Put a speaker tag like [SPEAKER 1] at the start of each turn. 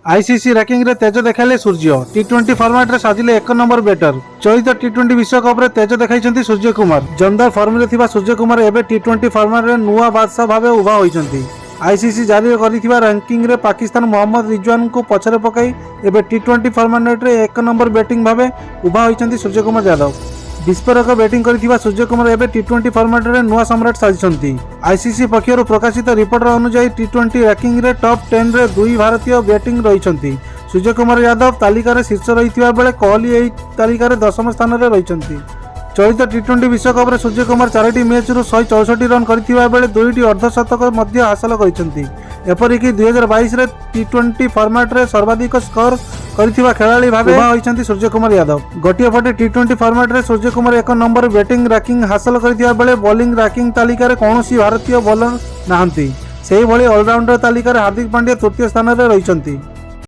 [SPEAKER 1] ICC ranking रे तेज देखाइले सूर्य टी20 format रे साजिले 1 number batter. चलित टी20 विश्वकप रे तेज देखाइछन्ती सूर्य कुमार। जमदार फॉर्म रे थिबा सूर्य कुमार एबे टी20 फॉर्मेट रे नुआ बादशाह भाबे उभा होइछन्ती। आईसीसी जारी करिथिबा रैंकिंग रे पाकिस्तान मोहम्मद रिजवान को पछरे पकाई एबे टी20 फॉर्मेट रे 1 नंबर बैटिंग भाबे उभा होइछन्ती सूर्य कुमार यादव। विस्फोरक बैटिंग करथिबा सूर्य कुमार एबे टी20 फॉर्मेट रे नुआ सम्राट साजिछन्ती। आईसीसी पक्षरु प्रकाशित रिपोर्ट अनुसार टी20 रैंकिंग रे टॉप 10 रे दुई भारतीय बैटिंग रहिछन्ती। सूर्य कुमार यादव तालिका रे शीर्ष रहिथिबा बेले कोहली एही तालिका रे 10म स्थान रे रहिछन्ती। चलित टी20 विश्वकप रे सूर्य कुमार 4टी मैच रु 164 रन करथिबा बेले 2टी अर्धशतक मध्य हासिल करिसन्ती। एपरिकी 2022 रे टी20 फॉर्मेट रे सर्वाधिक स्कोर करथिबा खेलाड़ी भाबे उभा होइछन्ती सूर्य कुमार यादव। गोटिए पटे टी20 फॉर्मेट रे Surya Kumar 1 number batting ranking हासिल करथिबा बेले बॉलिंग रैंकिंग तालिका रे कोनोसी भारतीय बॉलर नाहंती। सेही भली ऑलराउंडर तालिका रे हार्दिक पांड्या तृतीय स्थान रे रहिसन्ती।